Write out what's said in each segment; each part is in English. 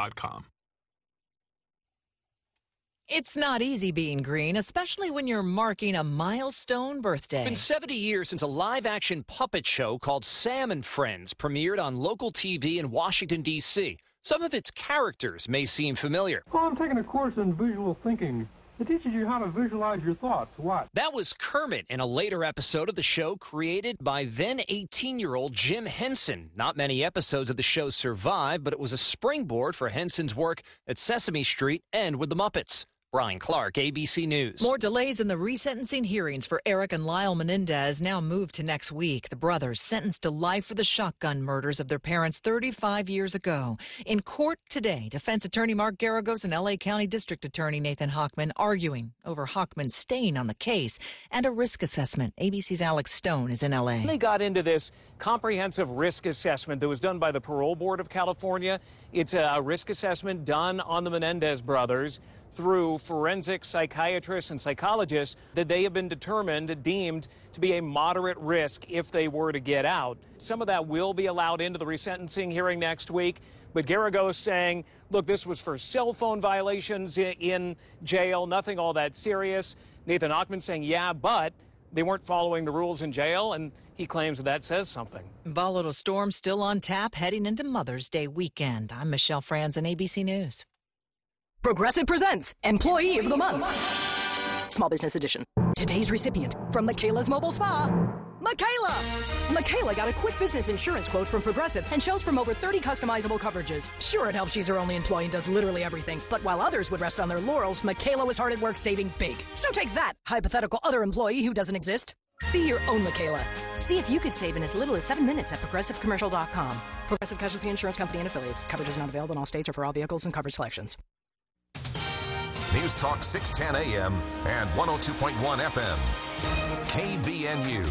green.com. It's not easy being green, especially when you're marking a milestone birthday. It's been 70 years since a live-action puppet show called Sam and Friends premiered on local TV in Washington, D.C. Some of its characters may seem familiar. Well, I'm taking a course in visual thinking. It teaches you how to visualize your thoughts. What? That was Kermit in a later episode of the show created by then 18-year-old Jim Henson. Not many episodes of the show survived, but it was a springboard for Henson's work at Sesame Street and with the Muppets. Brian Clark, ABC News. More delays in the resentencing hearings for Eric and Lyle Menendez now moved to next week. The brothers sentenced to life for the shotgun murders of their parents 35 years ago. In court today, defense attorney Mark Garagos and L.A. County District Attorney Nathan Hochman arguing over Hochman's staying on the case and a risk assessment. ABC's Alex Stone is in L.A. They got into this comprehensive risk assessment that was done by the Parole Board of California. It's a risk assessment done on the Menendez brothers through forensic psychiatrists and psychologists that they have been deemed to be a moderate risk if they were to get out. Some of that will be allowed into the resentencing hearing next week. But Garagos saying, look, this was for cell phone violations in jail, nothing all that serious. Nathan Hochman saying, yeah, but they weren't following the rules in jail, and he claims that says something. Volatile storm still on tap heading into Mother's Day weekend. I'm Michelle Franzen, ABC News. Progressive presents Employee of the Month. Small Business Edition. Today's recipient from Michaela's Mobile Spa, Michaela. Michaela got a quick business insurance quote from Progressive and chose from over 30 customizable coverages. Sure, it helps she's her only employee and does literally everything. But while others would rest on their laurels, Michaela was hard at work saving big. So take that, hypothetical other employee who doesn't exist. Be your own Michaela. See if you could save in as little as 7 minutes at ProgressiveCommercial.com. Progressive Casualty Insurance Company and Affiliates. Coverage is not available in all states or for all vehicles and coverage selections. News Talk 610 AM and 102.1 FM. KVNU.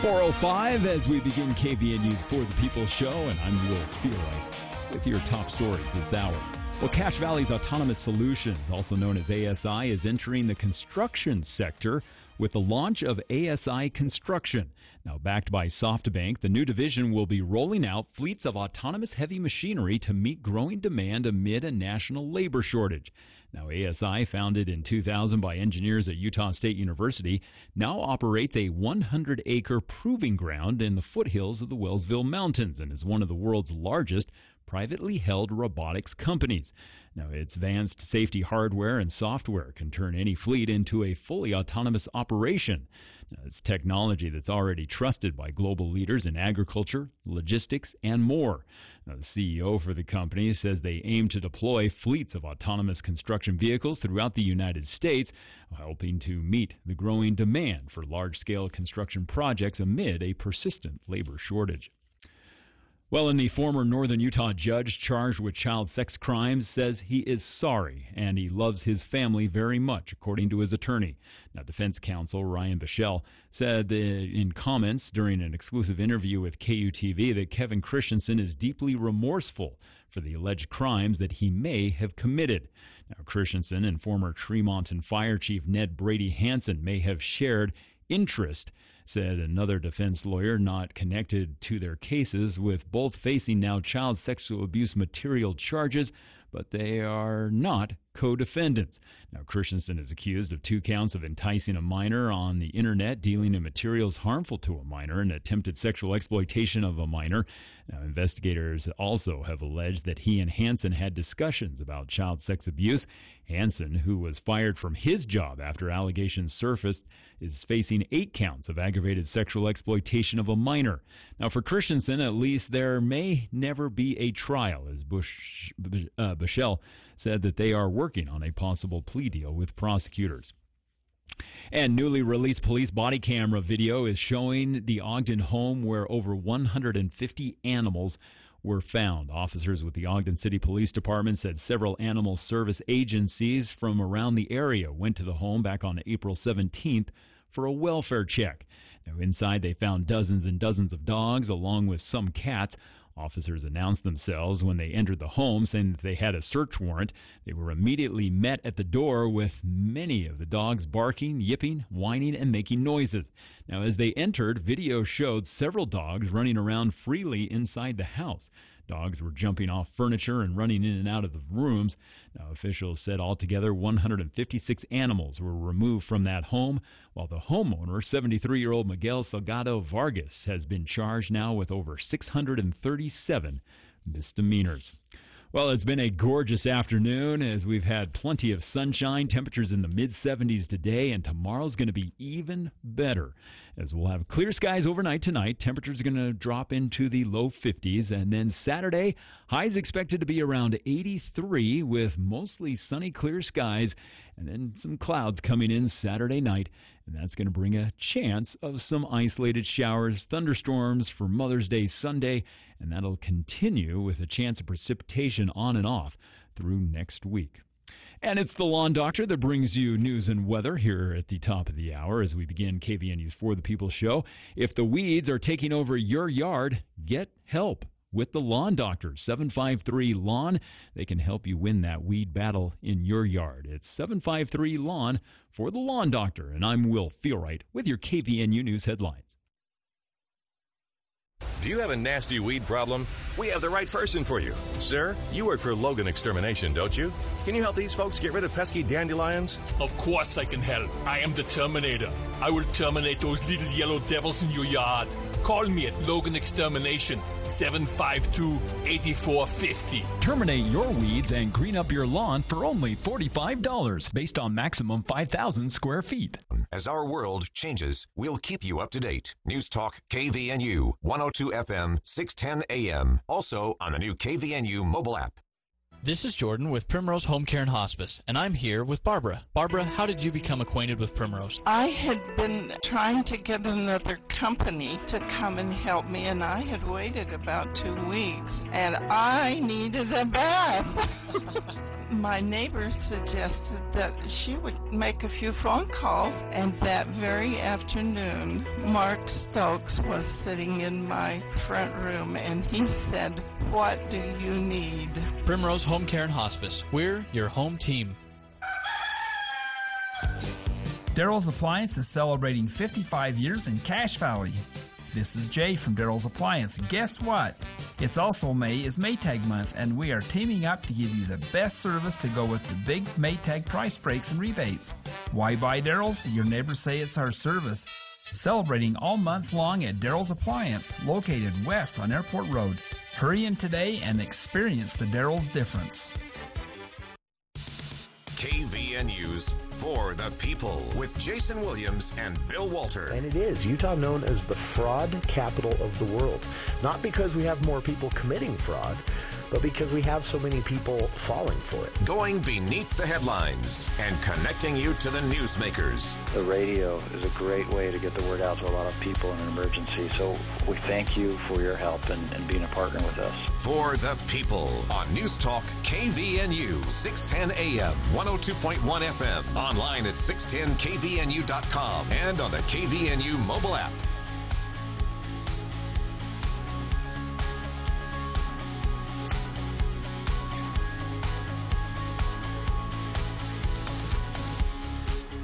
.405 as we begin KVNU's For the People show, and I'm Will Feely with your top stories this hour. Well, Cache Valley's Autonomous Solutions, also known as ASI, is entering the construction sector with the launch of ASI Construction. Now, backed by SoftBank, the new division will be rolling out fleets of autonomous heavy machinery to meet growing demand amid a national labor shortage. Now, ASI, founded in 2000 by engineers at Utah State University, now operates a 100-acre proving ground in the foothills of the Wellsville Mountains and is one of the world's largest privately held robotics companies. Now, its advanced safety hardware and software can turn any fleet into a fully autonomous operation. Now, it's technology that's already trusted by global leaders in agriculture, logistics, and more. Now, the CEO for the company says they aim to deploy fleets of autonomous construction vehicles throughout the United States, helping to meet the growing demand for large-scale construction projects amid a persistent labor shortage. Well, and the former Northern Utah judge charged with child sex crimes says he is sorry and he loves his family very much, according to his attorney. Now, defense counsel Ryan Bichelle said that in comments during an exclusive interview with KUTV that Kevin Christensen is deeply remorseful for the alleged crimes that he may have committed. Now, Christensen and former Tremonton Fire Chief Ned Brady Hansen may have shared interest, said another defense lawyer not connected to their cases, with both facing now child sexual abuse material charges, but they are not co-defendants. Now, Christensen is accused of 2 counts of enticing a minor on the internet, dealing in materials harmful to a minor, and attempted sexual exploitation of a minor. Now, investigators also have alleged that he and Hansen had discussions about child sex abuse. Hansen, who was fired from his job after allegations surfaced, is facing 8 counts of aggravated sexual exploitation of a minor. Now, for Christensen, at least, there may never be a trial, as Bichelle said that they are working on a possible plea deal with prosecutors. And newly released police body camera video is showing the Ogden home where over 150 animals were found. Officers with the Ogden City Police Department said several animal service agencies from around the area went to the home back on April 17th for a welfare check. Now, inside they found dozens and dozens of dogs along with some cats. Officers announced themselves when they entered the home, saying that they had a search warrant. They were immediately met at the door with many of the dogs barking, yipping, whining, and making noises. Now, as they entered, video showed several dogs running around freely inside the house. Dogs were jumping off furniture and running in and out of the rooms. Now, officials said altogether 156 animals were removed from that home, while the homeowner, 73-year-old Miguel Salgado Vargas, has been charged now with over 637 misdemeanors. Well, it's been a gorgeous afternoon as we've had plenty of sunshine, temperatures in the mid-70s today, and tomorrow's going to be even better as we'll have clear skies overnight tonight. Temperatures are going to drop into the low 50s, and then Saturday, highs expected to be around 83 with mostly sunny, clear skies, and then some clouds coming in Saturday night, and that's going to bring a chance of some isolated showers, thunderstorms for Mother's Day Sunday, and that'll continue with a chance of precipitation on and off through next week. And it's the Lawn Doctor that brings you news and weather here at the top of the hour as we begin KVNU's For the People show. If the weeds are taking over your yard, get help with the Lawn Doctor, 753-LAWN. They can help you win that weed battle in your yard. It's 753-LAWN for the Lawn Doctor, and I'm Will Feelright with your KVNU News headlines. Do you have a nasty weed problem? We have the right person for you. Sir, you work for Logan Extermination, don't you? Can you help these folks get rid of pesky dandelions? Of course I can help. I am the Terminator. I will terminate those little yellow devils in your yard. Call me at Logan Extermination, 752-8450. Terminate your weeds and green up your lawn for only $45 based on maximum 5,000 square feet. As our world changes, we'll keep you up to date. News Talk KVNU, 102 FM, 610 AM. Also on the new KVNU mobile app. This is Jordan with Primrose Home Care and Hospice, and I'm here with Barbara. Barbara, how did you become acquainted with Primrose? I had been trying to get another company to come and help me, and I had waited about 2 weeks, and I needed a bath. My neighbor suggested that she would make a few phone calls, and that very afternoon, Mark Stokes was sitting in my front room, and he said, "What do you need?" Primrose Home Care and Hospice. We're your home team. Daryl's Appliance is celebrating 55 years in Cache Valley. This is Jay from Daryl's Appliance. Guess what? It's also May is Maytag month, and we are teaming up to give you the best service to go with the big Maytag price breaks and rebates. Why buy Daryl's? Your neighbors say it's our service. Celebrating all month long at Daryl's Appliance, located west on Airport Road. Hurry in today and experience the Daryl's difference. KVNU's For the People with Jason Williams and Bill Walter. And it is Utah known as the fraud capital of the world. Not because we have more people committing fraud, but because we have so many people falling for it. Going beneath the headlines and connecting you to the newsmakers. The radio is a great way to get the word out to a lot of people in an emergency. So we thank you for your help and being a partner with us. For the People on News Talk KVNU, 610 AM, 102.1 FM, online at 610kvnu.com and on the KVNU mobile app.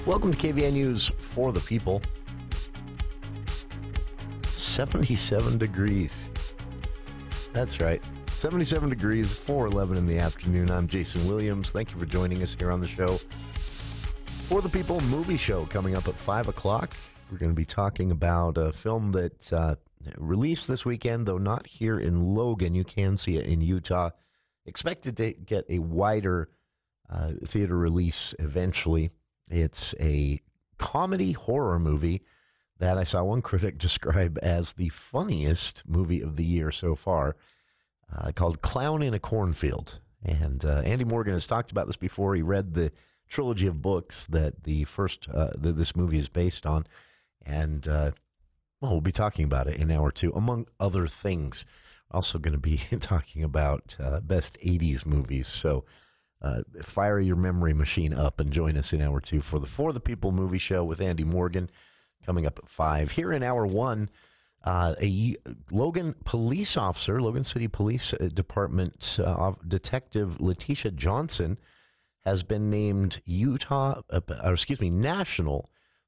Welcome to KVNU's For the People. 77 degrees. That's right. 77 degrees, 4:11 in the afternoon. I'm Jason Williams. Thank you for joining us here on the show. For the People movie show coming up at 5 o'clock. We're going to be talking about a film that released this weekend, though not here in Logan. You can see it in Utah. Expected to get a wider theater release eventually. It's a comedy horror movie that I saw one critic describe as the funniest movie of the year so far, called Clown in a Cornfield. And Andy Morgan has talked about this before. He read the trilogy of books that this movie is based on. And we'll be talking about it in hour two, among other things. Also going to be talking about best 80s movies. So fire your memory machine up and join us in hour two for the For the People movie show with Andy Morgan coming up at 5. Here in hour one, A Logan police officer, Logan City Police Department Detective Leticia Johnson has been named National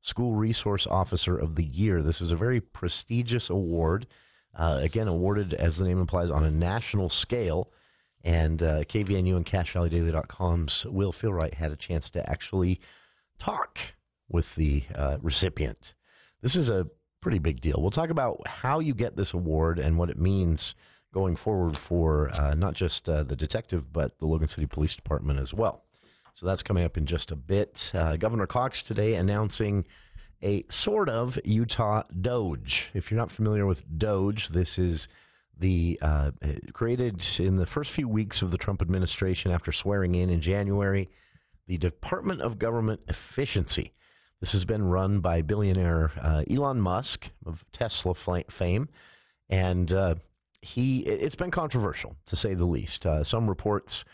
School Resource Officer of the Year. This is a very prestigious award, again, awarded, as the name implies, on a national scale. And KVNU and CashValleyDaily.com's Will Philwright had a chance to actually talk with the recipient. This is a pretty big deal. We'll talk about how you get this award and what it means going forward for not just the detective, but the Logan City Police Department as well. So that's coming up in just a bit. Governor Cox today announcing a sort of Utah DOGE. If you're not familiar with DOGE, this is the created in the first few weeks of the Trump administration after swearing in January, the Department of Government Efficiency. This has been run by billionaire Elon Musk of Tesla fame, and it's been controversial, to say the least. Some reports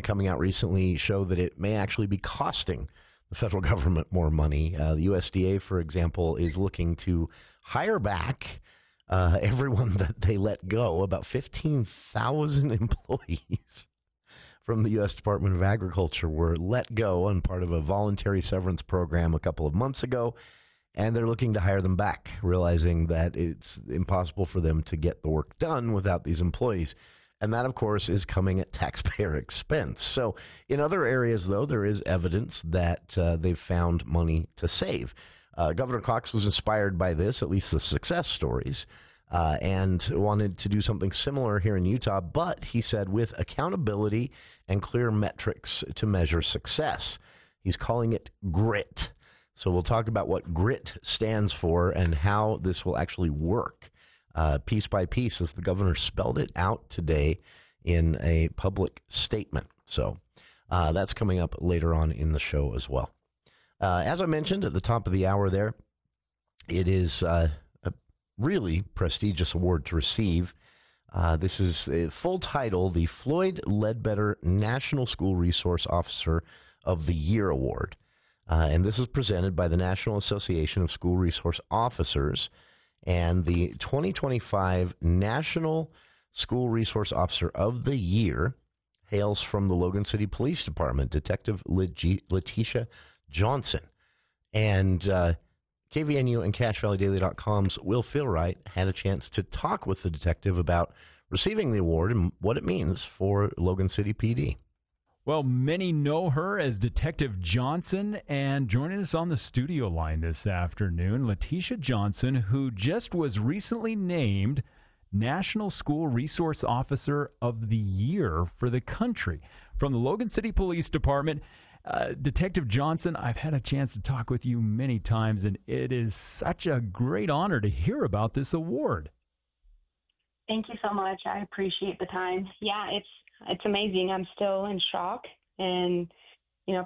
coming out recently show that it may actually be costing the federal government more money. The USDA, for example, is looking to hire back everyone that they let go, about 15,000 employees from the U.S. Department of Agriculture were let go on part of a voluntary severance program a couple of months ago, and they're looking to hire them back, realizing that it's impossible for them to get the work done without these employees. And that, of course, is coming at taxpayer expense. So in other areas, though, there is evidence that they've found money to save. Governor Cox was inspired by this, at least the success stories, and wanted to do something similar here in Utah. But he said with accountability and clear metrics to measure success. He's calling it GRIT. So we'll talk about what GRIT stands for and how this will actually work. Piece by piece, as the governor spelled it out today in a public statement. So that's coming up later on in the show as well. As I mentioned at the top of the hour there, it is a really prestigious award to receive. This is the full title, the Floyd Ledbetter National School Resource Officer of the Year Award. And this is presented by the National Association of School Resource Officers. And the 2025 National School Resource Officer of the Year hails from the Logan City Police Department, Detective Leticia Johnson. And KVNU and CashValleyDaily.com's Will Philwright had a chance to talk with the detective about receiving the award and what it means for Logan City PD. Well, many know her as Detective Johnson, and joining us on the studio line this afternoon, Leticia Johnson, who just was recently named National School Resource Officer of the Year for the country from the Logan City Police Department. Detective Johnson, I've had a chance to talk with you many times, and it is such a great honor to hear about this award. Thank you so much. I appreciate the time. Yeah, it's amazing. I'm still in shock and,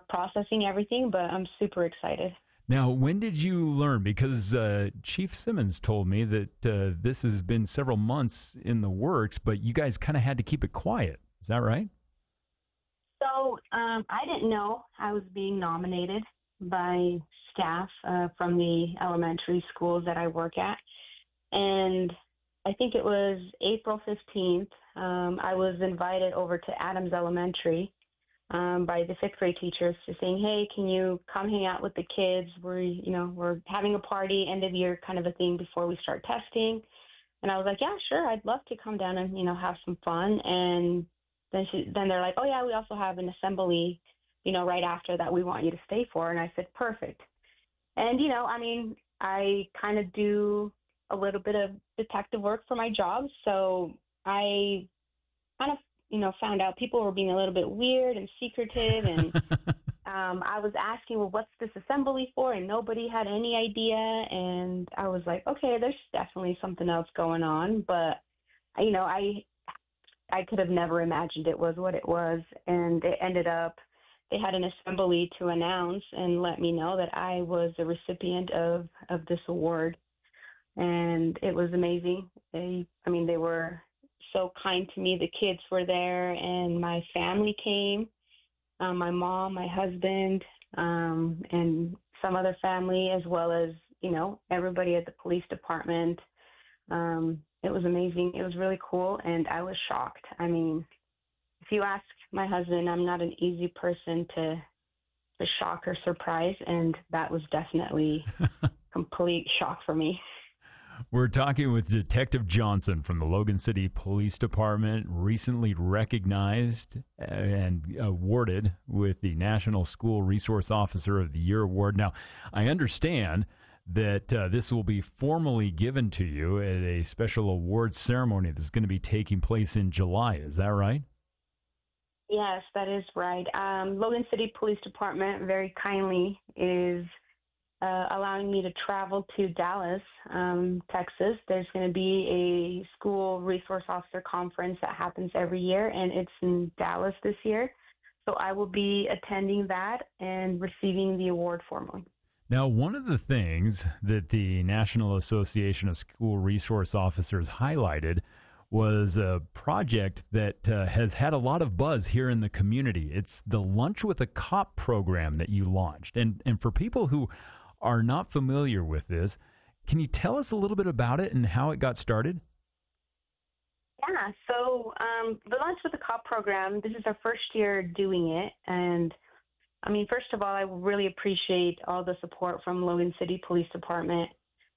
processing everything, but I'm super excited. Now, when did you learn? Because Chief Simmons told me that this has been several months in the works, but you guys kind of had to keep it quiet. Is that right? So I didn't know I was being nominated by staff from the elementary schools that I work at. And I think it was April 15th. I was invited over to Adams Elementary by the fifth grade teachers to saying, hey, can you come hang out with the kids? We're having a party, end of year kind of a thing before we start testing. And I was like, yeah, sure. I'd love to come down and, have some fun. And then they're like, oh yeah, we also have an assembly, right after that we want you to stay for. And I said, perfect. And, I kind of do a little bit of detective work for my job. So I kind of, found out people were being a little bit weird and secretive. And I was asking, well, what's this assembly for? And nobody had any idea. And I was like, okay, there's definitely something else going on. But, I could have never imagined it was what it was. And it ended up, they had an assembly to announce and let me know that I was a recipient of this award. And it was amazing. They were so kind to me. The kids were there and my family came, my mom, my husband, and some other family, as well as, everybody at the police department. It was amazing. It was really cool, and I was shocked. I mean, if you ask my husband, I'm not an easy person to shock or surprise, and that was definitely complete shock for me. We're talking with Detective Johnson from the Logan City Police Department, recently recognized and awarded with the National School Resource Officer of the Year Award. Now, I understand that this will be formally given to you at a special awards ceremony that's going to be taking place in July. Is that right? Yes, that is right. Logan City Police Department very kindly is allowing me to travel to Dallas, Texas. There's going to be a school resource officer conference that happens every year, and it's in Dallas this year. So I will be attending that and receiving the award formally. Now, one of the things that the National Association of School Resource Officers highlighted was a project that has had a lot of buzz here in the community. It's the Lunch with a Cop program that you launched. And for people who are not familiar with this, can you tell us a little bit about it and how it got started? Yeah, so the Lunch with a Cop program, this is our first year doing it. And I mean, first of all, I really appreciate all the support from Logan City Police Department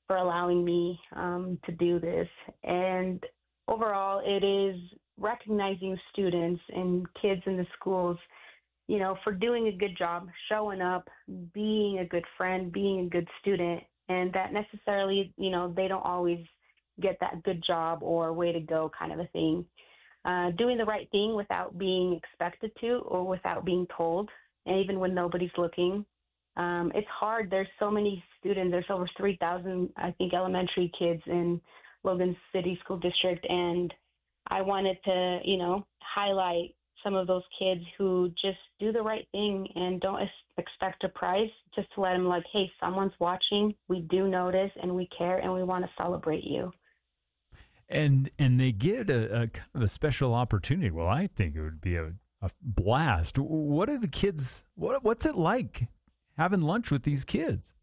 for allowing me to do this. And overall, it is recognizing students and kids in the schools, you know, for doing a good job, showing up, being a good friend, being a good student, and that necessarily, you know, they don't always get that good job or way to go kind of a thing. Doing the right thing without being expected to or without being told, and even when nobody's looking. It's hard. There's so many students. There's over 3,000, I think, elementary kids in Logan City School District, and I wanted to, you know, highlight some of those kids who just do the right thing and don't expect a prize, just to let them like, hey, someone's watching, we do notice, and we care, and we want to celebrate you. And they get a kind of a special opportunity. Well, I think it would be a blast. What are the kids, what's it like having lunch with these kids?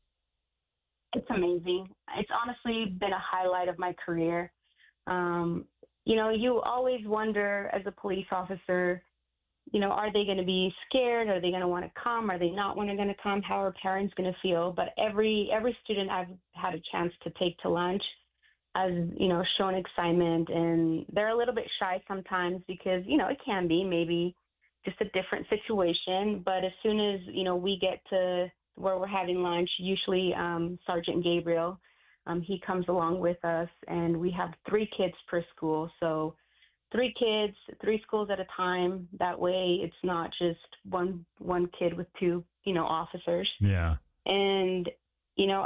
It's amazing. It's honestly been a highlight of my career. You know, you always wonder as a police officer, you know, are they going to be scared? Are they going to want to come? Are they not going to come? How are parents going to feel? But every student I've had a chance to take to lunch has, you know, shown excitement, and they're a little bit shy sometimes because, you know, it can be maybe just a different situation. But as soon as, you know, we get to where we're having lunch, usually Sergeant Gabriel, he comes along with us, and we have 3 kids per school. So 3 kids, 3 schools at a time. That way it's not just one kid with 2, you know, officers. Yeah. And, you know,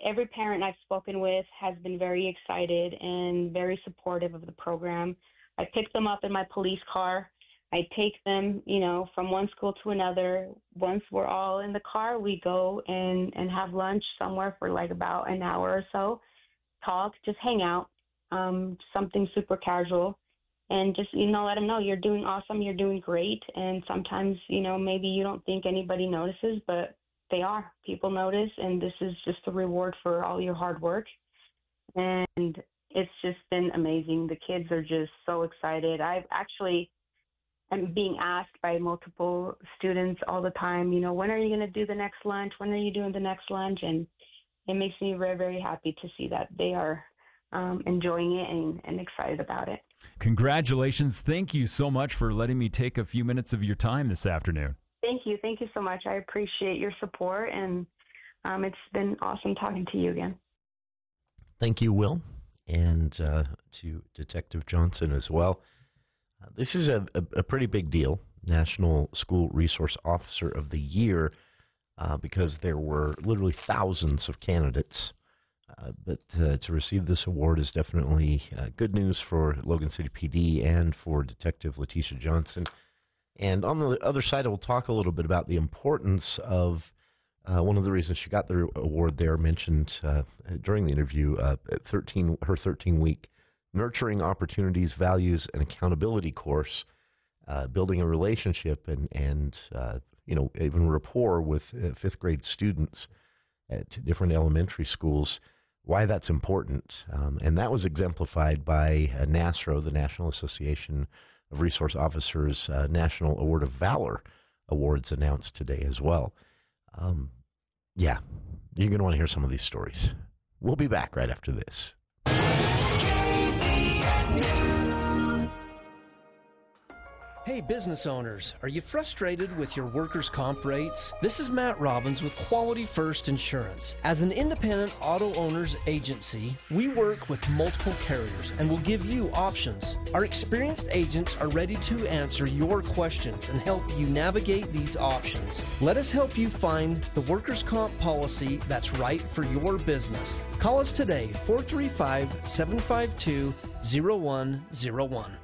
every parent I've spoken with has been very excited and very supportive of the program. I pick them up in my police car. I take them, you know, from one school to another. Once we're all in the car, we go and have lunch somewhere for like about an hour or so, talk, just hang out, something super casual, and just, you know, let them know you're doing awesome, you're doing great. And sometimes, you know, maybe you don't think anybody notices, but they are. People notice, and this is just a reward for all your hard work. And it's just been amazing. The kids are just so excited. I'm being asked by multiple students all the time, you know, when are you going to do the next lunch? When are you doing the next lunch? And it makes me very, very happy to see that they are enjoying it and excited about it. Congratulations. Thank you so much for letting me take a few minutes of your time this afternoon. Thank you. Thank you so much. I appreciate your support, and it's been awesome talking to you again. Thank you, Will, and to Detective Johnson as well. This is a pretty big deal, National School Resource Officer of the Year, because there were literally thousands of candidates. But to receive this award is definitely good news for Logan City PD and for Detective Leticia Johnson. And on the other side, I will talk a little bit about the importance of one of the reasons she got the award there, mentioned during the interview, her 13-week Nurturing Opportunities, Values, and Accountability course, building a relationship and you know, even rapport with 5th grade students at different elementary schools. why that's important. And that was exemplified by NASRO, the National Association of Resource Officers National Award of Valor Awards announced today as well. Yeah, you're going to want to hear some of these stories. We'll be back right after this. Hey, business owners, are you frustrated with your workers' comp rates? This is Matt Robbins with Quality First Insurance. As an independent auto owners agency, we work with multiple carriers and will give you options. Our experienced agents are ready to answer your questions and help you navigate these options. Let us help you find the workers' comp policy that's right for your business. Call us today, 435-752-0101.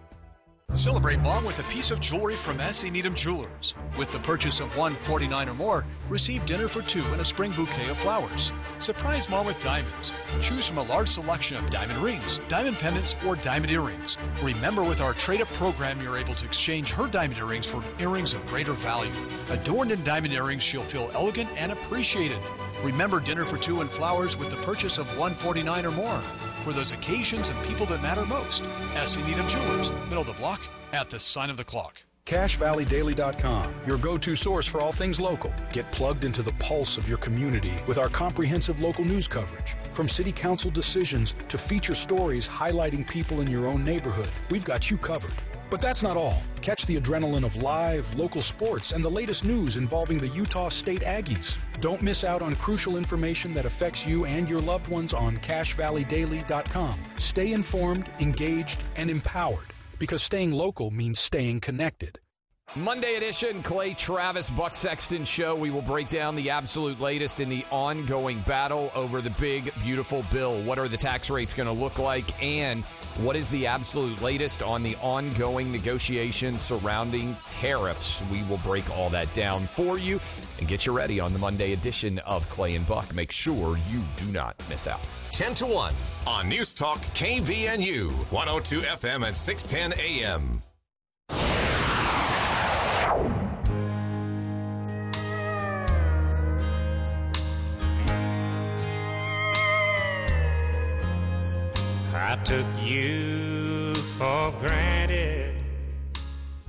Celebrate Mom with a piece of jewelry from S.E. Needham Jewelers. With the purchase of $149 or more, receive dinner for two and a spring bouquet of flowers. Surprise Mom with diamonds. Choose from a large selection of diamond rings, diamond pendants, or diamond earrings. Remember, with our trade-up program, you're able to exchange her diamond earrings for earrings of greater value. Adorned in diamond earrings, she'll feel elegant and appreciated. Remember dinner for two and flowers with the purchase of $149 or more. For those occasions and people that matter most. S.E. Needham Jewelers, middle of the block, at the sign of the clock. CashValleyDaily.com, your go-to source for all things local. Get plugged into the pulse of your community with our comprehensive local news coverage. From city council decisions to feature stories highlighting people in your own neighborhood, we've got you covered. But that's not all. Catch the adrenaline of live, local sports and the latest news involving the Utah State Aggies. Don't miss out on crucial information that affects you and your loved ones on CashValleyDaily.com. Stay informed, engaged, and empowered, because staying local means staying connected. Monday edition, Clay Travis, Buck Sexton Show. We will break down the absolute latest in the ongoing battle over the big, beautiful bill. What are the tax rates going to look like? And what is the absolute latest on the ongoing negotiations surrounding tariffs? We will break all that down for you and get you ready on the Monday edition of Clay and Buck. Make sure you do not miss out. 10 to 1 on News Talk KVNU, 102 FM and 610 AM. I took you for granted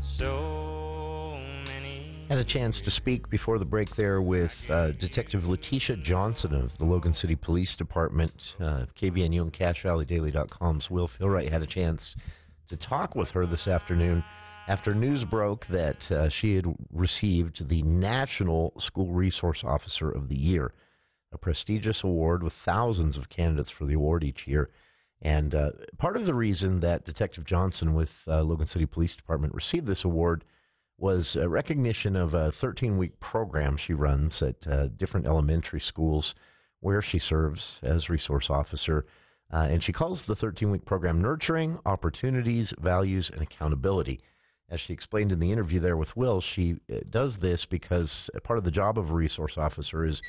so many. Had a chance to speak before the break there with Detective Leticia Johnson of the Logan City Police Department. KVNU and CashValleyDaily.com's Will Philwright had a chance to talk with her this afternoon after news broke that she had received the National School Resource Officer of the Year, a prestigious award with thousands of candidates for the award each year. And part of the reason that Detective Johnson with Logan City Police Department received this award was a recognition of a 13-week program she runs at different elementary schools where she serves as resource officer. And she calls the 13-week program Nurturing Opportunities, Values, and Accountability. As she explained in the interview there with Will, she does this because part of the job of a resource officer is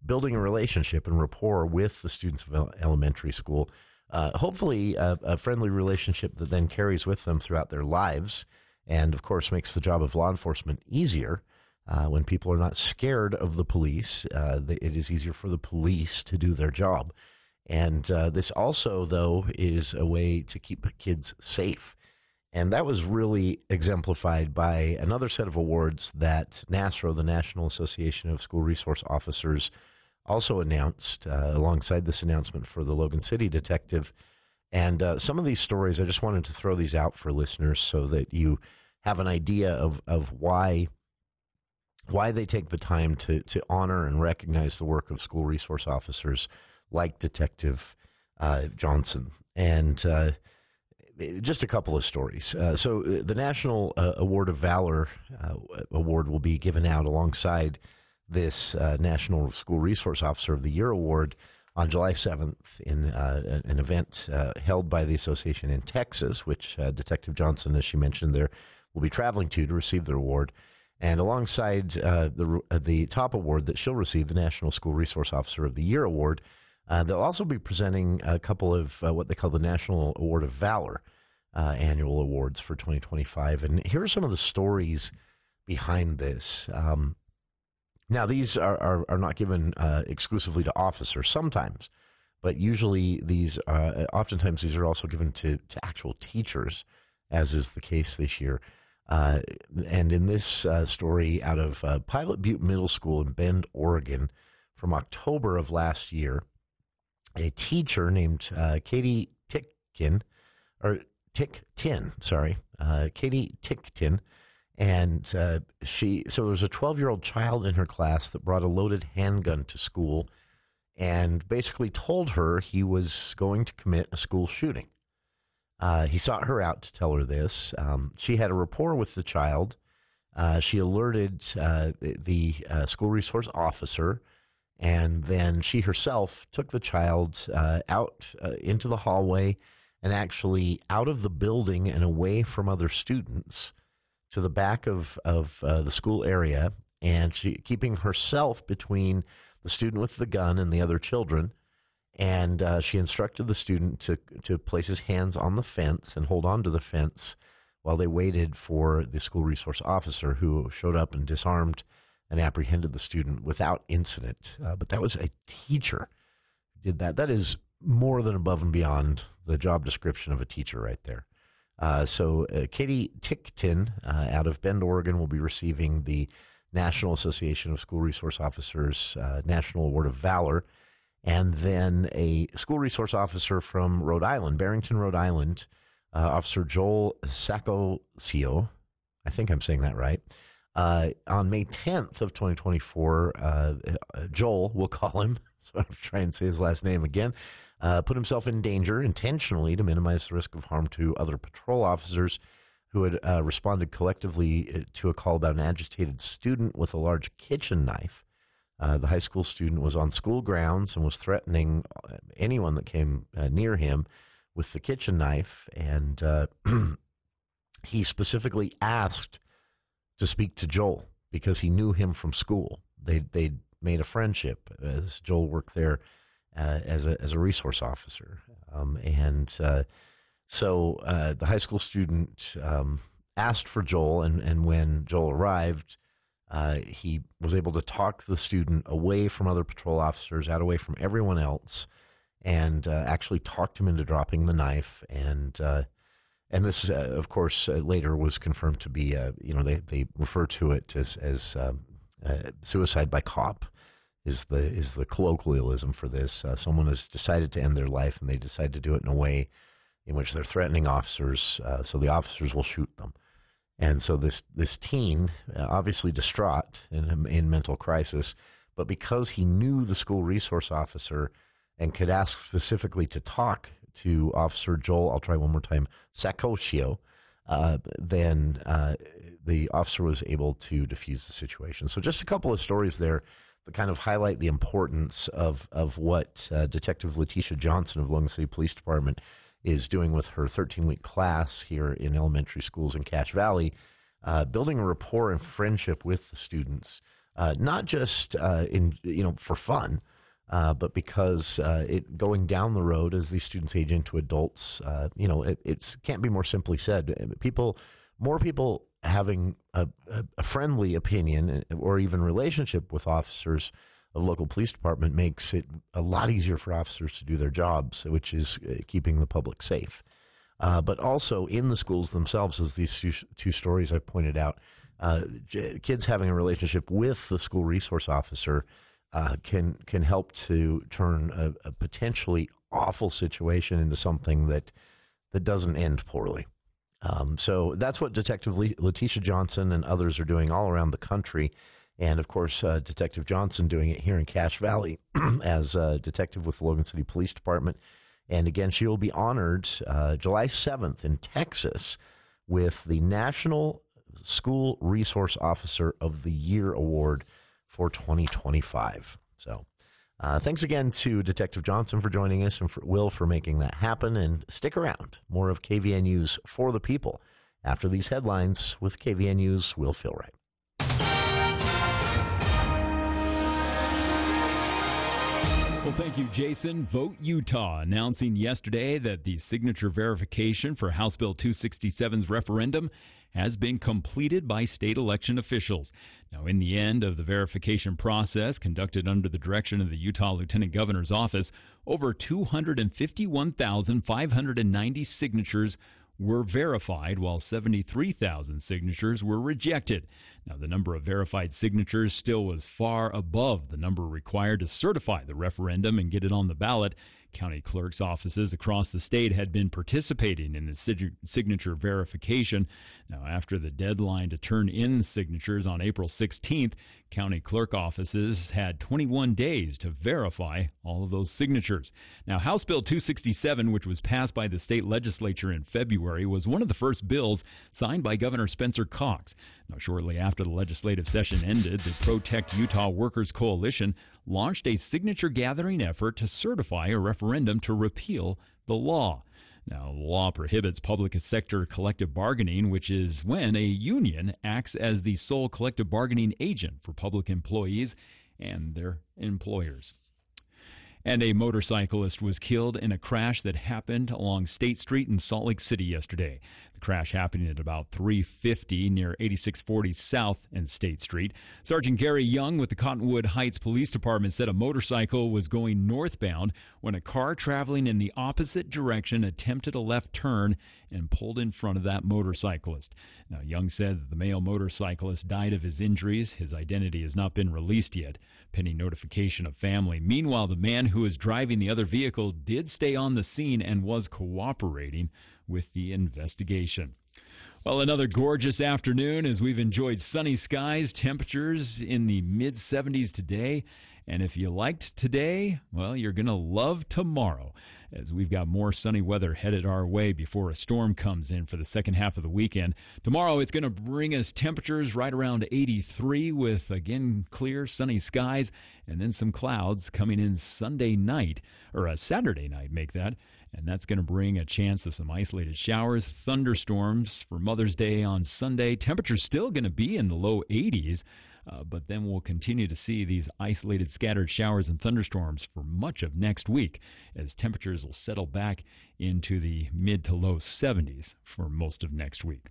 building a relationship and rapport with the students of elementary school. Hopefully a friendly relationship that then carries with them throughout their lives and, of course, makes the job of law enforcement easier. When people are not scared of the police, it is easier for the police to do their job. And this also, though, is a way to keep kids safe. And that was really exemplified by another set of awards that NASRO, the National Association of School Resource Officers, also announced alongside this announcement for the Logan City detective. And some of these stories, I just wanted to throw these out for listeners so that you have an idea of why they take the time to honor and recognize the work of school resource officers like Detective Johnson. And just a couple of stories. So the National Award of Valor Award will be given out alongside this National School Resource Officer of the Year Award on July 7th in an event held by the association in Texas, which Detective Johnson, as she mentioned there, will be traveling to receive their award. And alongside the top award that she'll receive, the National School Resource Officer of the Year Award, they'll also be presenting a couple of what they call the National Award of Valor annual awards for 2025. And here are some of the stories behind this. Now, these are not given exclusively to officers sometimes, But usually oftentimes these are also given to actual teachers, as is the case this year. And in this story out of Pilot Butte Middle School in Bend, Oregon, from October of last year, a teacher named Katie Ticktin, Katie Ticktin, and so there was a 12-year-old child in her class that brought a loaded handgun to school and basically told her he was going to commit a school shooting. He sought her out to tell her this. She had a rapport with the child. She alerted the school resource officer, and then she herself took the child out into the hallway and actually out of the building and away from other students to the back of the school area, and she keeping herself between the student with the gun and the other children. And she instructed the student to place his hands on the fence and hold on to the fence while they waited for the school resource officer, who showed up and disarmed and apprehended the student without incident. But that was a teacher who did that. That is more than above and beyond the job description of a teacher right there. So Katie Ticktin out of Bend, Oregon, will be receiving the National Association of School Resource Officers National Award of Valor. And then a school resource officer from Rhode Island, Barrington, Rhode Island, Officer Joel Sacosio, I think I'm saying that right, on May 10th of 2024, Joel, we'll call him, so I'm trying to say his last name again, put himself in danger intentionally to minimize the risk of harm to other patrol officers who had responded collectively to a call about an agitated student with a large kitchen knife. The high school student was on school grounds and was threatening anyone that came near him with the kitchen knife. And he specifically asked to speak to Joel because he knew him from school. They'd made a friendship as Joel worked there as a resource officer. So the high school student asked for Joel, and when Joel arrived, he was able to talk the student away from other patrol officers, out away from everyone else, and actually talked him into dropping the knife. And this, of course, later was confirmed to be, they refer to it as suicide by cop is the colloquialism for this. Someone has decided to end their life, and they decide to do it in a way in which they're threatening officers, so the officers will shoot them. And so this teen, obviously distraught in mental crisis, but because he knew the school resource officer and could ask specifically to talk to Officer Joel, I'll try one more time, Sacosio, then the officer was able to defuse the situation. So just a couple of stories there that kind of highlight the importance of what Detective Leticia Johnson of Logan City Police Department is doing with her 13-week class here in elementary schools in Cache Valley, building a rapport and friendship with the students, not just for fun, but because going down the road as these students age into adults, it can't be more simply said. More people having a friendly opinion or even relationship with officers of local police department makes it a lot easier for officers to do their jobs, which is keeping the public safe. But also in the schools themselves, as these two stories I've pointed out, kids having a relationship with the school resource officer can help to turn a potentially awful situation into something that doesn't end poorly. So that's what Detective Leticia Johnson and others are doing all around the country. And, of course, Detective Johnson doing it here in Cache Valley as a detective with the Logan City Police Department. And, again, she will be honored July 7th in Texas with the National School Resource Officer of the Year Award for 2025. So thanks again to Detective Johnson for joining us and for Will for making that happen. And stick around. More of KVNU's For the People after these headlines with KVNU's Will Philwright. Well, Thank you, Jason. Vote Utah announcing yesterday that the signature verification for House Bill 267's referendum has been completed by state election officials. Now, in the end of the verification process conducted under the direction of the Utah Lieutenant Governor's office, over 251,590 signatures were verified, while 73,000 signatures were rejected. Now, the number of verified signatures still was far above the number required to certify the referendum and get it on the ballot. County clerks' offices across the state had been participating in the signature verification. Now, after the deadline to turn in signatures on April 16th, county clerk offices had 21 days to verify all of those signatures. Now, House Bill 267, which was passed by the state legislature in February, was one of the first bills signed by Governor Spencer Cox. Now, shortly after the legislative session ended, the Protect Utah Workers Coalition launched a signature gathering effort to certify a referendum to repeal the law. Now, the law prohibits public sector collective bargaining, which is when a union acts as the sole collective bargaining agent for public employees and their employers. And a motorcyclist was killed in a crash that happened along State Street in Salt Lake City yesterday. The crash happened at about 3:50 near 8640 South and State Street. Sergeant Gary Young with the Cottonwood Heights Police Department said a motorcycle was going northbound when a car traveling in the opposite direction attempted a left turn and pulled in front of that motorcyclist. Now, Young said that the male motorcyclist died of his injuries. His identity has not been released yet, pending notification of family. Meanwhile, the man who was driving the other vehicle did stay on the scene and was cooperating with the investigation. Well, another gorgeous afternoon as we've enjoyed sunny skies, temperatures in the mid-70s today. And if you liked today, well, you're going to love tomorrow, as we've got more sunny weather headed our way before a storm comes in for the second half of the weekend. Tomorrow, it's going to bring us temperatures right around 83 with, again, clear, sunny skies, and then some clouds coming in Sunday night, or Saturday night, make that. And that's going to bring a chance of some isolated showers, thunderstorms for Mother's Day on Sunday. Temperatures still going to be in the low 80s, but then we'll continue to see these isolated scattered showers and thunderstorms for much of next week as temperatures will settle back into the mid to low 70s for most of next week.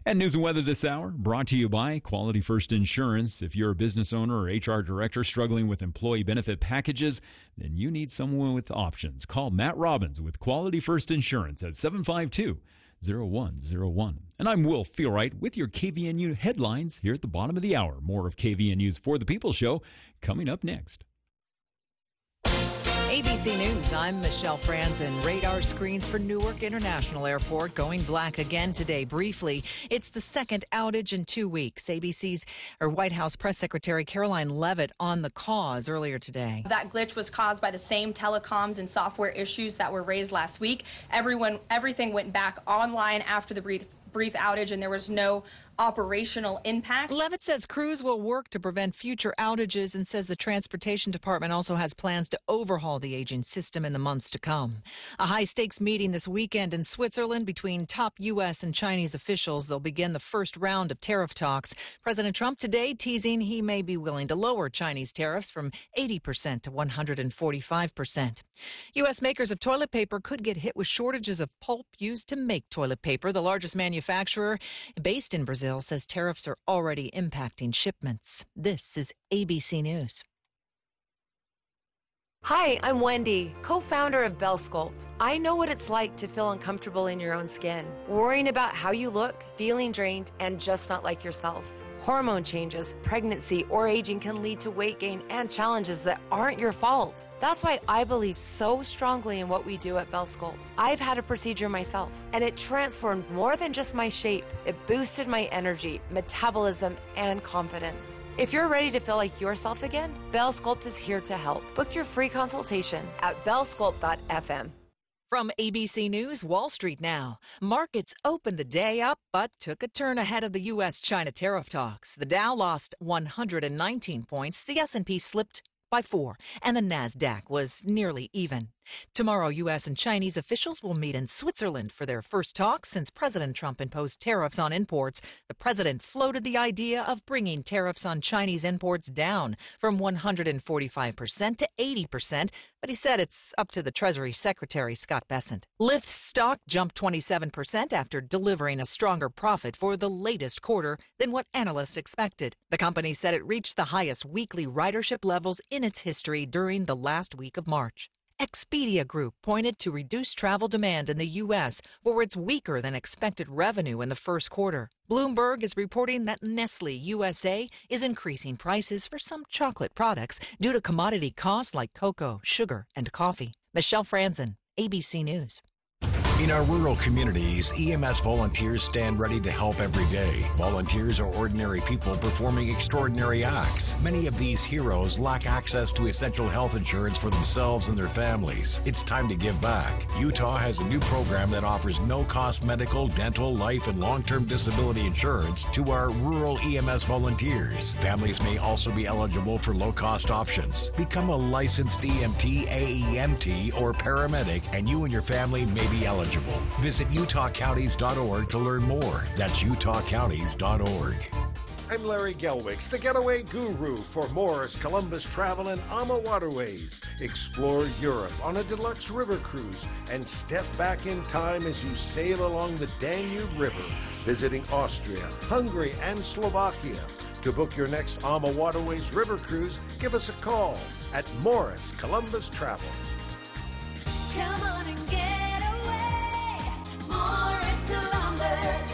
And news and weather this hour brought to you by Quality First Insurance. If you're a business owner or HR director struggling with employee benefit packages, then you need someone with options. Call Matt Robbins with Quality First Insurance at 752-0101. And I'm Will Feelwright with your KVNU headlines here at the bottom of the hour. More of KVNU's For the People show coming up next. ABC News, I'm Michelle Franzen. Radar screens for Newark International Airport going black again today. Briefly, it's the second outage in 2 weeks. ABC's White House Press Secretary Caroline Leavitt on the cause earlier today. That glitch was caused by the same telecoms and software issues that were raised last week. Everything went back online after the brief outage, and there was no operational impact. Leavitt says crews will work to prevent future outages and says the Transportation Department also has plans to overhaul the aging system in the months to come. A high-stakes meeting this weekend in Switzerland between top U.S. and Chinese officials. They'll begin the first round of tariff talks. President Trump today teasing he may be willing to lower Chinese tariffs from 80% to 145%. U.S. makers of toilet paper could get hit with shortages of pulp used to make toilet paper. The largest manufacturer based in Brazil says tariffs are already impacting shipments. This is ABC News. Hi, I'm Wendy, co-founder of Bell Sculpt. I know what it's like to feel uncomfortable in your own skin, worrying about how you look, feeling drained, and just not like yourself. Hormone changes, pregnancy, or aging can lead to weight gain and challenges that aren't your fault. That's why I believe so strongly in what we do at Bell Sculpt. I've had a procedure myself, and it transformed more than just my shape. It boosted my energy, metabolism, and confidence. If you're ready to feel like yourself again, Bell Sculpt is here to help. Book your free consultation at bellsculpt.fm. From ABC News, Wall Street now. Markets opened the day up, but took a turn ahead of the U.S.-China tariff talks. The Dow lost 119 points. The S&P slipped by 4, and the NASDAQ was nearly even. Tomorrow, U.S. and Chinese officials will meet in Switzerland for their first talks since President Trump imposed tariffs on imports. The president floated the idea of bringing tariffs on Chinese imports down from 145% to 80%, but he said it's up to the Treasury Secretary, Scott Bessent. Lyft's stock jumped 27% after delivering a stronger profit for the latest quarter than what analysts expected. The company said it reached the highest weekly ridership levels in its history during the last week of March. Expedia Group pointed to reduced travel demand in the U.S. for its weaker than expected revenue in the first quarter. Bloomberg is reporting that Nestle USA is increasing prices for some chocolate products due to commodity costs like cocoa, sugar, and coffee. Michelle Franzen, ABC News. In our rural communities, EMS volunteers stand ready to help every day. Volunteers are ordinary people performing extraordinary acts. Many of these heroes lack access to essential health insurance for themselves and their families. It's time to give back. Utah has a new program that offers no-cost medical, dental, life, and long-term disability insurance to our rural EMS volunteers. Families may also be eligible for low-cost options. Become a licensed EMT, AEMT, or paramedic, and you and your family may be eligible. Visit utahcounties.org to learn more. That's utahcounties.org. I'm Larry Gelwicks, the getaway guru for Morris, Columbus Travel and AMA Waterways. Explore Europe on a deluxe river cruise and step back in time as you sail along the Danube River, visiting Austria, Hungary, and Slovakia. To book your next AMA Waterways river cruise, give us a call at Morris Columbus Travel. Come on and get away, Morris Columbus.